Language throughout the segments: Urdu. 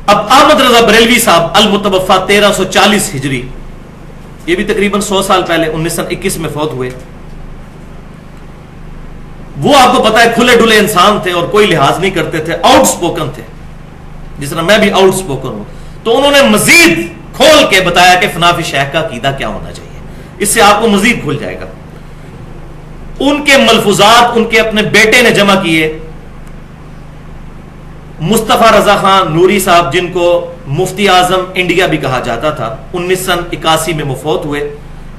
اب احمد رضا بریلوی صاحب المتوفا 1340 ہجری، یہ بھی تقریباً 100 سال پہلے 1921 میں فوت ہوئے. وہ آپ کو پتا ہے کھلے ڈلے انسان تھے اور کوئی لحاظ نہیں کرتے تھے، آؤٹ سپوکن تھے، جس طرح میں بھی آؤٹ سپوکن ہوں. تو انہوں نے مزید کھول کے بتایا کہ فنافی شیخ کا عقیدہ کیا ہونا چاہیے. اس سے آپ کو مزید کھل جائے گا. ان کے ملفوظات ان کے اپنے بیٹے نے جمع کیے. مصطفیٰ رضا خان نوری صاحب، جن کو مفتی اعظم انڈیا بھی کہا جاتا تھا، 1981 میں مفوت ہوئے،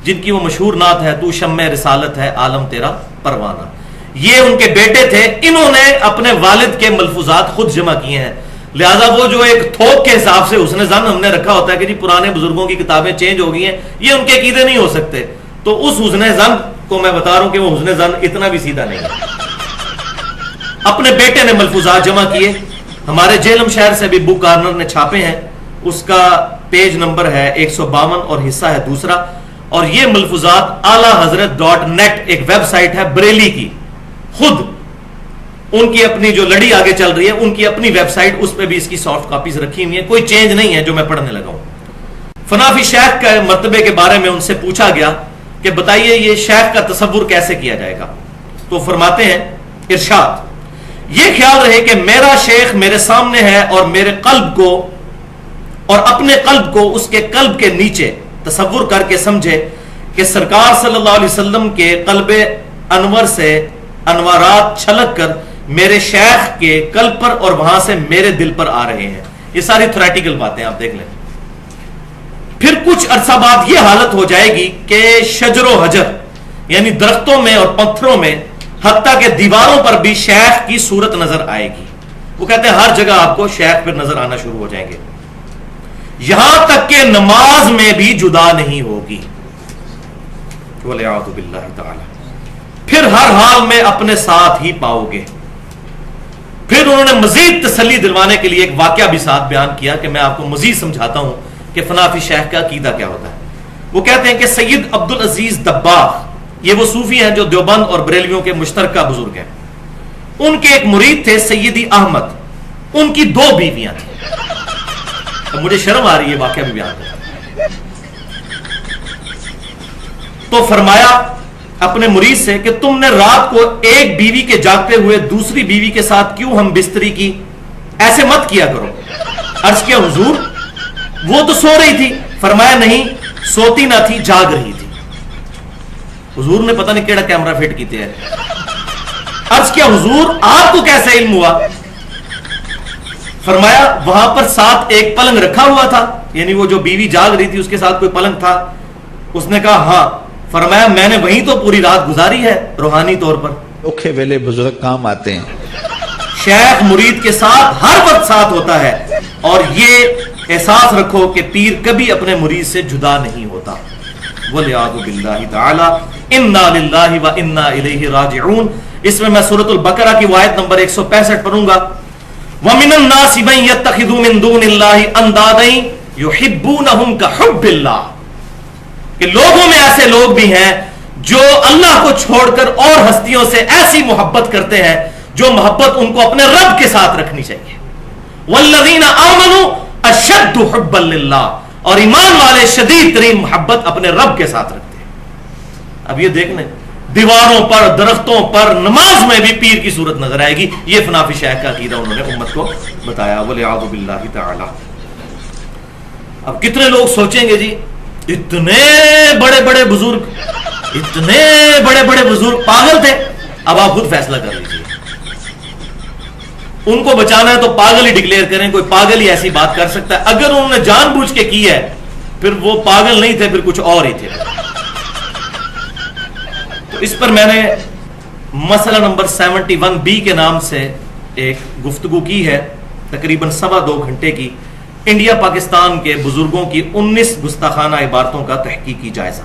جن کی وہ مشہور نعت ہے تو شمع رسالت ہے عالم تیرا پروانہ. یہ ان کے بیٹے تھے. انہوں نے اپنے والد کے ملفوظات خود جمع کیے ہیں. لہذا وہ جو ایک تھوک کے حساب سے حسن ظن ہم نے رکھا ہوتا ہے کہ جی پرانے بزرگوں کی کتابیں چینج ہو گئی ہیں، یہ ان کے عقیدے نہیں ہو سکتے. تو اس حسن ظن کو میں بتا رہا ہوں کہ وہ حسن ظن اتنا بھی سیدھا نہیں ہے. اپنے بیٹے نے ملفوظات جمع کیے. ہمارے جیلم شہر سے بھی بک کارنر نے چھاپے ہیں. اس کا پیج نمبر ہے 152 اور حصہ ہے دوسرا. اور یہ ملفوظات اعلی حضرت .net ایک ویب سائٹ ہے بریلی کی، خود ان کی اپنی جو لڑی آگے چل رہی ہے ان کی اپنی ویب سائٹ، اس پہ بھی اس کی سافٹ کاپیز رکھی ہوئی ہیں. کوئی چینج نہیں ہے جو میں پڑھنے لگا ہوں. فنافی شیخ کے مرتبے کے بارے میں ان سے پوچھا گیا کہ بتائیے یہ شیخ کا تصور کیسے کیا جائے گا. تو فرماتے ہیں ارشاد، یہ خیال رہے کہ میرا شیخ میرے سامنے ہے اور میرے قلب کو اور اپنے قلب کو اس کے قلب کے نیچے تصور کر کے سمجھے کہ سرکار صلی اللہ علیہ وسلم کے قلب انور سے انوارات چھلک کر میرے شیخ کے قلب پر اور وہاں سے میرے دل پر آ رہے ہیں. یہ ساری تھیوریٹیکل باتیں آپ دیکھ لیں. پھر کچھ عرصہ بعد یہ حالت ہو جائے گی کہ شجر و حجر یعنی درختوں میں اور پتھروں میں حتیٰ کہ دیواروں پر بھی شیخ کی صورت نظر آئے گی. وہ کہتے ہیں ہر جگہ آپ کو شیخ پھر نظر آنا شروع ہو جائیں گے، یہاں تک کہ نماز میں بھی جدا نہیں ہوگی. وَلِعَاذُ بِاللَّهِ تَعَالَى. پھر ہر حال میں اپنے ساتھ ہی پاؤ گے. پھر انہوں نے مزید تسلی دلوانے کے لیے ایک واقعہ بھی ساتھ بیان کیا کہ میں آپ کو مزید سمجھاتا ہوں کہ فنافی شیخ کا عقیدہ کیا ہوتا ہے. وہ کہتے ہیں کہ سید عبد العزیز دباغ، یہ وہ صوفی ہیں جو دیوبند اور بریلویوں کے مشترکہ بزرگ ہیں. ان کے ایک مرید تھے سیدی احمد. ان کی 2 بیویاں تھیں. اب مجھے شرم آ رہی ہے واقعہ بھی بیان کرنا. تو فرمایا اپنے مرید سے کہ تم نے رات کو ایک بیوی کے جاگتے ہوئے دوسری بیوی کے ساتھ کیوں ہم بستری کی؟ ایسے مت کیا کرو. عرض کیا حضور وہ تو سو رہی تھی. فرمایا نہیں، سوتی نہ تھی، جاگ رہی تھی. حضور نے پتہ نہیں کیڑا کیمرہ فٹ کیتے ہیں. عرض کیا حضور آپ کو کیسے علم ہوا؟ فرمایا وہاں پر ساتھ ایک پلنگ رکھا ہوا تھا، یعنی وہ جو بیوی جاگ رہی تھی اس کے ساتھ کوئی پلنگ تھا. اس نے کہا ہاں. فرمایا میں نے وہیں تو پوری رات گزاری ہے روحانی طور پر. اوکھے ویلے بزرگ کام آتے ہیں. شیخ مرید کے ساتھ ہر وقت ساتھ ہوتا ہے. اور یہ احساس رکھو کہ پیر کبھی اپنے مرید سے جدا نہیں ہوتا. وَلِعَاذُ بِاللَّهِ تَعَالَى اِنَّا لِلَّهِ وَإِنَّا إِلَيْهِ رَاجِعُونَ. اس میں میں سورۃ البقرہ کی آیت نمبر 165 پڑھوں گا. وَمِنَ النَّاسِ مَن يَتَّخِذُ مِن دُونِ اللَّهِ أَندَادًا يُحِبُّونَهُمْ كَحُبِّ اللَّهِ. کہ لوگوں میں ایسے لوگ بھی ہیں جو اللہ کو چھوڑ کر اور ہستیوں سے ایسی محبت کرتے ہیں جو محبت ان کو اپنے رب کے ساتھ رکھنی چاہیے. وَالَّذِينَ آمَنُوا أَشَدُّ حُبًّا لِلَّهِ. اور ایمان والے شدید ترین محبت اپنے رب کے ساتھ رکھتے ہیں. اب یہ دیکھ لیں دیواروں پر، درختوں پر، نماز میں بھی پیر کی صورت نظر آئے گی. یہ فنافی شیخ کا عقیدہ انہوں نے امت کو بتایا. وَلِعَاذُ بِاللَّهِ تَعَالَى. اب کتنے لوگ سوچیں گے جی اتنے بڑے بڑے بزرگ پاگل تھے. اب آپ خود فیصلہ کر لیجیے. ان کو بچانا ہے تو پاگل ہی ڈکلیئر کریں. کوئی پاگل ہی ایسی بات کر سکتا ہے. اگر انہوں نے جان بوجھ کے کی ہے پھر وہ پاگل نہیں تھے، پھر کچھ اور ہی تھے. تو اس پر میں نے مسئلہ نمبر 71B کے نام سے ایک گفتگو کی ہے، تقریباً 2.25 گھنٹے کی. انڈیا پاکستان کے بزرگوں کی 19 گستاخانہ عبارتوں کا تحقیقی جائزہ.